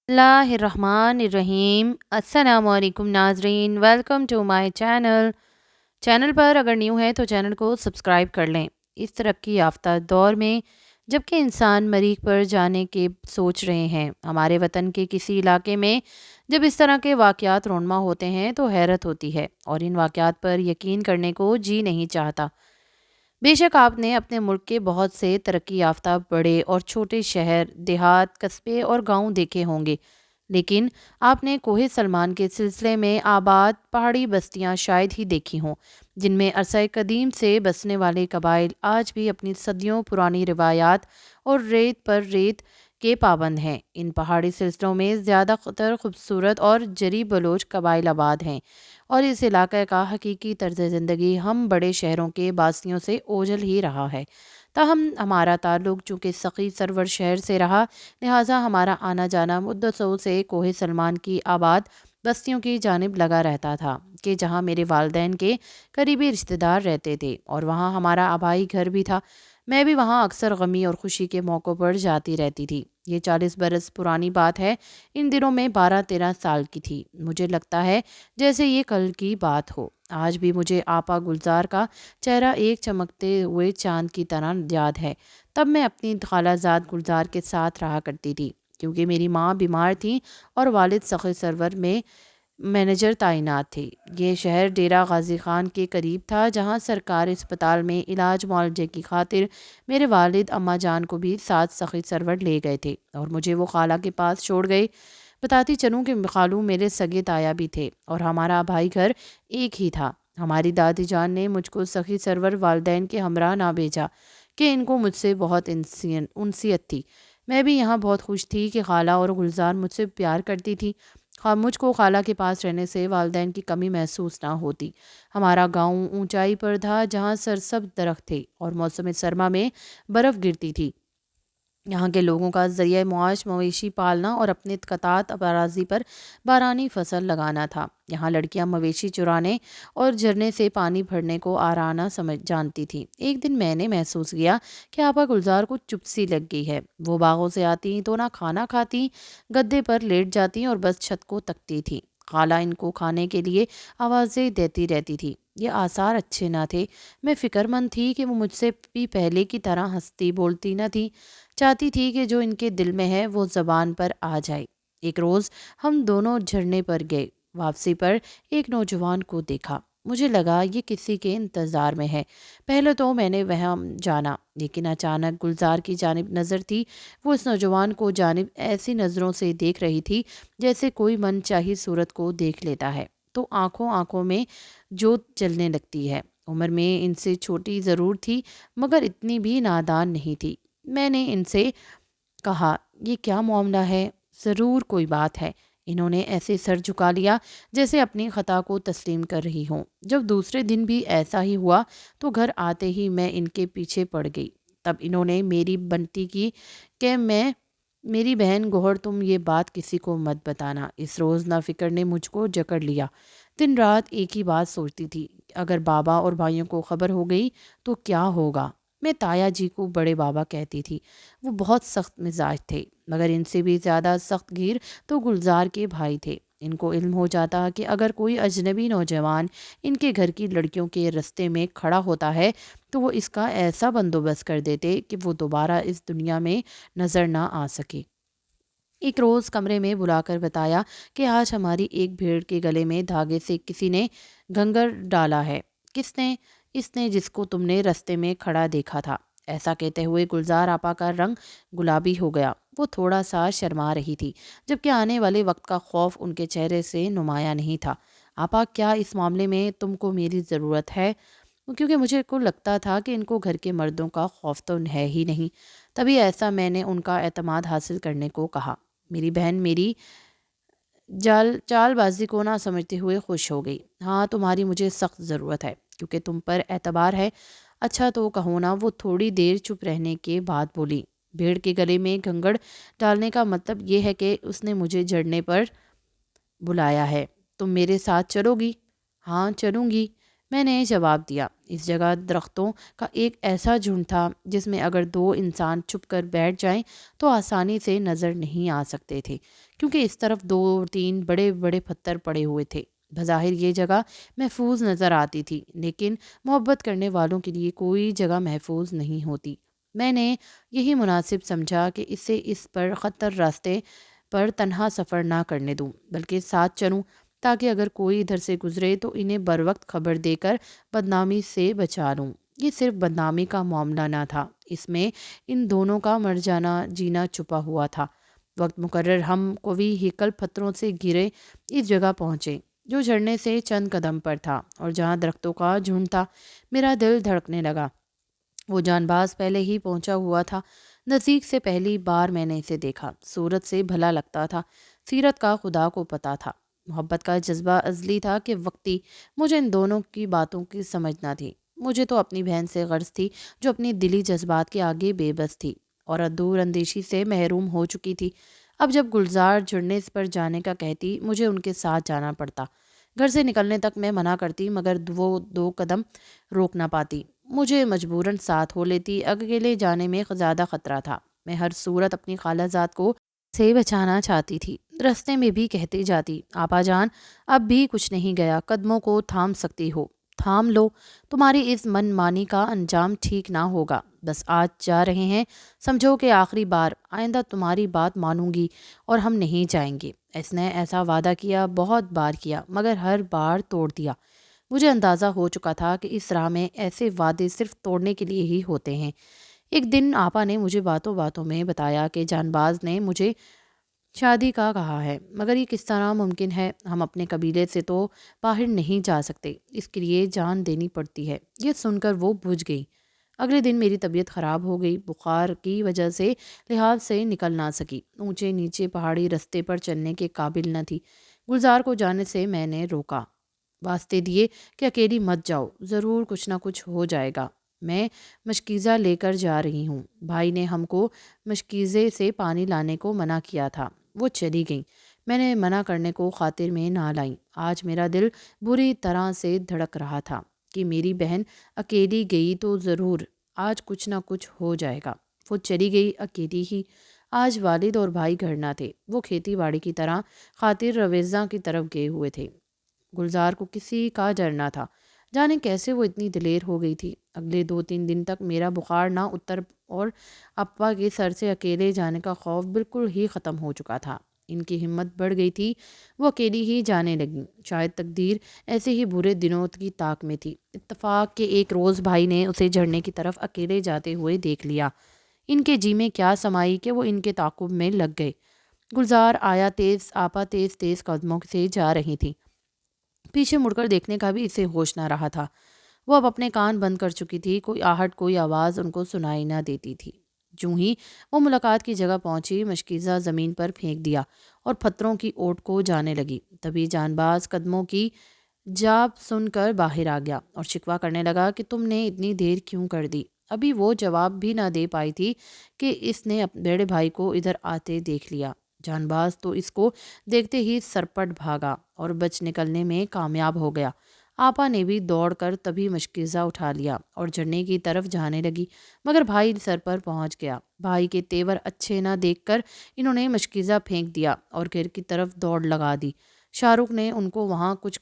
اللہ الرحمن الرحیم۔ السلام علیکم ناظرین، ویلکم ٹو مائی چینل پر اگر نیو ہے تو چینل کو سبسکرائب کر لیں۔ اس ترقی یافتہ دور میں جب کہ انسان مریخ پر جانے کے سوچ رہے ہیں، ہمارے وطن کے کسی علاقے میں جب اس طرح کے واقعات رونما ہوتے ہیں تو حیرت ہوتی ہے اور ان واقعات پر یقین کرنے کو جی نہیں چاہتا۔ بے شک آپ نے اپنے ملک کے بہت سے ترقی یافتہ بڑے اور چھوٹے شہر، دیہات، قصبے اور گاؤں دیکھے ہوں گے، لیکن آپ نے کوہ سلمان کے سلسلے میں آباد پہاڑی بستیاں شاید ہی دیکھی ہوں، جن میں عرصہ قدیم سے بسنے والے قبائل آج بھی اپنی صدیوں پرانی روایات اور ریت پر ریت کے پابند ہیں۔ ان پہاڑی سلسلوں میں زیادہ تر خوبصورت اور جری بلوچ قبائل آباد ہیں، اور اس علاقے کا حقیقی طرز زندگی ہم بڑے شہروں کے باسیوں سے اوجھل ہی رہا ہے۔ تاہم ہمارا تعلق چونکہ سخی سرور شہر سے رہا، لہٰذا ہمارا آنا جانا مدتوں سے کوہ سلمان کی آباد بستیوں کی جانب لگا رہتا تھا، کہ جہاں میرے والدین کے قریبی رشتہ دار رہتے تھے اور وہاں ہمارا آبائی گھر بھی تھا۔ میں بھی وہاں اکثر غمی اور خوشی کے موقعوں پر جاتی رہتی تھی۔ یہ 40 برس پرانی بات ہے، ان دنوں میں 12-13 سال کی تھی۔ مجھے لگتا ہے جیسے یہ کل کی بات ہو۔ آج بھی مجھے آپا گلزار کا چہرہ ایک چمکتے ہوئے چاند کی طرح یاد ہے۔ تب میں اپنی خالہ زاد گلزار کے ساتھ رہا کرتی تھی، کیونکہ میری ماں بیمار تھی اور والد سخی سرور میں مینیجر تعینات تھے۔ یہ شہر ڈیرہ غازی خان کے قریب تھا، جہاں سرکاری اسپتال میں علاج معالجے کی خاطر میرے والد اماں جان کو بھی ساتھ سخی سرور لے گئے تھے اور مجھے وہ خالہ کے پاس چھوڑ گئے۔ بتاتی چلوں کہ خالو میرے سگے تایا بھی تھے اور ہمارا بھائی گھر ایک ہی تھا۔ ہماری دادی جان نے مجھ کو سخی سرور والدین کے ہمراہ نہ بھیجا کہ ان کو مجھ سے بہت انسیت تھی۔ میں بھی یہاں بہت خوش تھی کہ خالہ اور گلزار مجھ سے پیار کرتی تھی۔ مجھ کو خالہ کے پاس رہنے سے والدین کی کمی محسوس نہ ہوتی۔ ہمارا گاؤں اونچائی پر تھا، جہاں سرسبز درخت تھے اور موسم سرما میں برف گرتی تھی۔ یہاں کے لوگوں کا ذریعہ معاش مویشی پالنا اور اپنے قطعات اراضی پر بارانی فصل لگانا تھا۔ یہاں لڑکیاں مویشی چرانے اور جھرنے سے پانی بھرنے کو آرانا سمجھ جانتی تھیں۔ ایک دن میں نے محسوس کیا کہ آپا گلزار کو چپ سی لگ گئی ہے۔ وہ باغوں سے آتی تو نہ کھانا کھاتی، گدے پر لیٹ جاتی اور بس چھت کو تکتی تھی۔ خالہ ان کو کھانے کے لیے آوازیں دیتی رہتی تھی۔ یہ آثار اچھے نہ تھے۔ میں فکر مند تھی کہ وہ مجھ سے بھی پہلے کی طرح ہنستی بولتی نہ تھی۔ چاہتی تھی کہ جو ان کے دل میں ہے وہ زبان پر آ جائے۔ ایک روز ہم دونوں جھرنے پر گئے۔ واپسی پر ایک نوجوان کو دیکھا۔ مجھے لگا یہ کسی کے انتظار میں ہے۔ پہلے تو میں نے وہاں جانا، لیکن اچانک گلزار کی جانب نظر تھی۔ وہ اس نوجوان کو جانب ایسی نظروں سے دیکھ رہی تھی جیسے کوئی من چاہی صورت کو دیکھ لیتا ہے تو آنکھوں میں جوت جلنے لگتی ہے۔ عمر میں ان سے چھوٹی ضرور تھی، مگر اتنی بھی نادان نہیں تھی۔ میں نے ان سے کہا، یہ کیا معاملہ ہے؟ ضرور کوئی بات ہے۔ انہوں نے ایسے سر جھکا لیا جیسے اپنی خطا کو تسلیم کر رہی ہوں۔ جب دوسرے دن بھی ایسا ہی ہوا تو گھر آتے ہی میں ان کے پیچھے پڑ گئی۔ تب انہوں نے میری بنتی کی کہ میری بہن گوہر تم یہ بات کسی کو مت بتانا۔ اس روز نا فکر نے مجھ کو جکڑ لیا۔ دن رات ایک ہی بات سوچتی تھی، اگر بابا اور بھائیوں کو خبر ہو گئی تو کیا ہوگا؟ میں تایا جی کو بڑے بابا کہتی تھی۔ وہ بہت سخت مزاج تھے، مگر ان سے بھی زیادہ سخت گیر تو گلزار کے بھائی تھے۔ ان کو علم ہو جاتا کہ اگر کوئی اجنبی نوجوان ان کے گھر کی لڑکیوں کے رستے میں کھڑا ہوتا ہے تو وہ اس کا ایسا بندوبست کر دیتے کہ وہ دوبارہ اس دنیا میں نظر نہ آ سکے۔ ایک روز کمرے میں بلا کر بتایا کہ آج ہماری ایک بھیڑ کے گلے میں دھاگے سے کسی نے گھنگر ڈالا ہے۔ کس نے؟ اس نے جس کو تم نے رستے میں کھڑا دیکھا تھا۔ ایسا کہتے ہوئے گلزار آپا کا رنگ گلابی ہو گیا۔ وہ تھوڑا سا شرما رہی تھی، جبکہ آنے والے وقت کا خوف ان کے چہرے سے نمایاں نہیں تھا۔ آپا، کیا اس معاملے میں تم کو میری ضرورت ہے؟ کیونکہ مجھے کو لگتا تھا کہ ان کو گھر کے مردوں کا خوف تو ہے ہی نہیں۔ تبھی ایسا میں نے ان کا اعتماد حاصل کرنے کو کہا۔ میری بہن میری چال بازی کو نہ سمجھتے ہوئے خوش ہو گئی۔ ہاں، تمہاری مجھے سخت ضرورت ہے، کیونکہ تم پر اعتبار ہے۔ اچھا تو کہو نا۔ وہ تھوڑی دیر چپ رہنے کے بعد بولی، بھیڑ کے گلے میں گھنگڑ ڈالنے کا مطلب یہ ہے کہ اس نے مجھے جڑنے پر بلایا ہے۔ تم میرے ساتھ چلو گی؟ ہاں چلوں گی۔ میں نے جواب دیا۔ اس جگہ درختوں کا ایک ایسا جھنڈ تھا جس میں اگر دو انسان چھپ کر بیٹھ جائیں تو آسانی سے نظر نہیں آ سکتے تھے، کیونکہ اس طرف 2-3 بڑے بڑے پتھر پڑے ہوئے تھے۔ بظاہر یہ جگہ محفوظ نظر آتی تھی، لیکن محبت کرنے والوں کے لیے کوئی جگہ محفوظ نہیں ہوتی۔ میں نے یہی مناسب سمجھا کہ اسے اس پر خطر راستے پر تنہا سفر نہ کرنے دوں، بلکہ ساتھ چلوں، تاکہ اگر کوئی ادھر سے گزرے تو انہیں بروقت خبر دے کر بدنامی سے بچا لوں۔ یہ صرف بدنامی کا معاملہ نہ تھا، اس میں ان دونوں کا مر جانا جینا چھپا ہوا تھا۔ وقت مقرر ہم قوی ہیکل پتھروں سے گھرے اس جگہ پہنچے جو جھرنے سے چند قدم پر تھا اور جہاں درختوں کا جھنڈ تھا۔ میرا دل دھڑکنے لگا۔ وہ جان باز پہلے ہی پہنچا ہوا تھا۔ نزدیک سے پہلی بار میں نے اسے دیکھا۔ صورت سے بھلا لگتا تھا، سیرت کا خدا کو پتہ تھا۔ محبت کا جذبہ ازلی تھا کہ وقتی مجھے ان دونوں کی باتوں کی سمجھ نہ تھی۔ مجھے تو اپنی بہن سے غرض تھی جو اپنی دلی جذبات کے آگے بے بس تھی اور دور اندیشی سے محروم ہو چکی تھی۔ اب جب گلزار جھرنے پر جانے کا کہتی، مجھے ان کے ساتھ جانا پڑتا۔ گھر سے نکلنے تک میں منع کرتی، مگر وہ 2 قدم روک نہ پاتی۔ مجھے مجبوراً ساتھ ہو لیتی۔ اکیلے جانے میں زیادہ خطرہ تھا۔ میں ہر صورت اپنی خالہ زاد کو سے بچانا چاہتی تھی۔ رستے میں بھی کہتی جاتی، آپا جان اب بھی کچھ نہیں گیا، قدموں کو تھام سکتی ہو، تھام لو، تمہاری اس من مانی کا انجام ٹھیک نہ ہوگا۔ بس آج جا رہے ہیں، سمجھو کہ آخری بار، آئندہ تمہاری بات مانوں گی اور ہم نہیں جائیں گے۔ اس نے ایسا وعدہ کیا، بہت بار کیا، مگر ہر بار توڑ دیا۔ مجھے اندازہ ہو چکا تھا کہ اس راہ میں ایسے وعدے صرف توڑنے کے لیے ہی ہوتے ہیں۔ ایک دن آپا نے مجھے باتوں باتوں میں بتایا کہ جان باز نے مجھے شادی کا کہا ہے، مگر یہ کس طرح ممکن ہے؟ ہم اپنے قبیلے سے تو باہر نہیں جا سکتے، اس کے لیے جان دینی پڑتی ہے۔ یہ سن کر وہ بجھ گئی۔ اگلے دن میری طبیعت خراب ہو گئی، بخار کی وجہ سے لحاظ سے نکل نہ سکی، اونچے نیچے پہاڑی رستے پر چلنے کے قابل نہ تھی۔ گلزار کو جانے سے میں نے روکا، واسطے دیے کہ اکیلی مت جاؤ، ضرور کچھ نہ کچھ ہو جائے گا، میں مشکیزہ لے کر جا رہی ہوں۔ بھائی نے ہم کو مشکیزے سے پانی لانے کو منع کیا تھا، وہ چلی گئیں۔ میں نے منع کرنے کو خاطر میں نہ لائیں۔ آج میرا دل بری طرح سے دھڑک رہا تھا کہ میری بہن اکیلی گئی تو ضرور آج کچھ نہ کچھ ہو جائے گا۔ وہ چلی گئی اکیلی ہی۔ آج والد اور بھائی گھر نہ تھے، وہ کھیتی باڑی کی طرح خاطر رویزاں کی طرف گئے ہوئے تھے۔ گلزار کو کسی کا ڈر نہ تھا، جانے کیسے وہ اتنی دلیر ہو گئی تھی۔ اگلے 2-3 دن تک میرا بخار نہ اتر اور اپا کے سر سے اکیلے جانے کا خوف بالکل ہی ختم ہو چکا تھا۔ ان کی ہمت بڑھ گئی تھی، وہ اکیلی ہی جانے لگیں۔ شاید تقدیر ایسے ہی برے دنوں کی طاق میں تھی۔ اتفاق کہ ایک روز بھائی نے اسے جھرنے کی طرف اکیلے جاتے ہوئے دیکھ لیا۔ ان کے جی میں کیا سمائی کہ وہ ان کے تعاقب میں لگ گئے۔ گلزار آیا، آپا تیز تیز قدموں سے جا رہی تھی۔ پیچھے مڑ کر دیکھنے کا بھی اسے ہوش نہ رہا تھا۔ وہ اب اپنے کان بند کر چکی تھی، کوئی آہٹ کوئی آواز ان کو سنائی نہ دیتی تھی۔ جوں ہی وہ ملاقات کی جگہ پہنچی، مشکیزہ زمین پر پھینک دیا اور پتھروں کی اوٹ کو جانے لگی۔ تبھی جان باز قدموں کی جاپ سن کر باہر آ گیا اور شکوہ کرنے لگا کہ تم نے اتنی دیر کیوں کر دی؟ ابھی وہ جواب بھی نہ دے پائی تھی کہ اس نے بڑے بھائی کو ادھر آتے دیکھ لیا۔ جان باز تو اس کو دیکھتے ہی سرپٹ بھاگا اور بچ نکلنے میں کامیاب ہو گیا۔ آپا نے بھی دوڑ کر تبھی مشکیزہ اٹھا لیا اور جھرنے کی طرف جانے لگی، مگر بھائی سر پر پہنچ گیا۔ بھائی کے تیور اچھے نہ دیکھ کر انہوں نے مشکیزہ پھینک دیا اور گھر کی طرف دوڑ لگا دی۔ شاہ رخ نے ان کو وہاں کچھ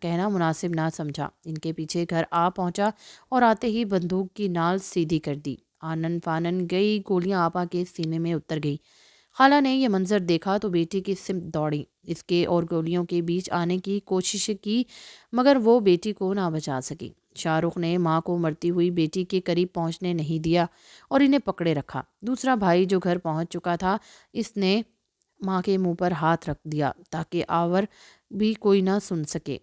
کہنا مناسب نہ سمجھا، ان کے پیچھے گھر آ پہنچا اور آتے ہی بندوق کی نال سیدھی کر دی۔ آنن فانن گئی گولیاں آپا کے سینے میں اتر گئی۔ خالہ نے یہ منظر دیکھا تو بیٹی کی سمت دوڑی، اس کے اور گولیوں کے بیچ آنے کی کوشش کی، مگر وہ بیٹی کو نہ بچا سکی۔ شاہ رخ نے ماں کو مرتی ہوئی بیٹی کے قریب پہنچنے نہیں دیا اور انہیں پکڑے رکھا۔ دوسرا بھائی جو گھر پہنچ چکا تھا، اس نے ماں کے منہ پر ہاتھ رکھ دیا تاکہ آور بھی کوئی نہ سن سکے۔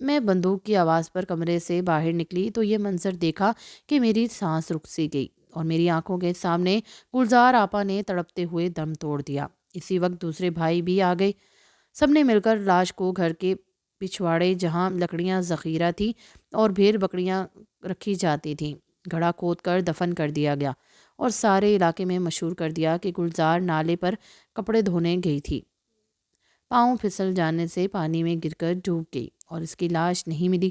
میں بندوق کی آواز پر کمرے سے باہر نکلی تو یہ منظر دیکھا کہ میری سانس رک سی گئی اور میری آنکھوں کے سامنے گلزار آپا نے تڑپتے ہوئے دم توڑ دیا۔ اسی وقت دوسرے بھائی بھی آ گئے۔ سب نے مل کر لاش کو گھر کے پچھواڑے جہاں لکڑیاں ذخیرہ تھی اور بھیڑ بکریاں رکھی جاتی تھیں، گڑھا کھود کر دفن کر دیا گیا اور سارے علاقے میں مشہور کر دیا کہ گلزار نالے پر کپڑے دھونے گئی تھی، پاؤں پھسل جانے سے پانی میں گر کر ڈوب گئی اور اس کی لاش نہیں ملی۔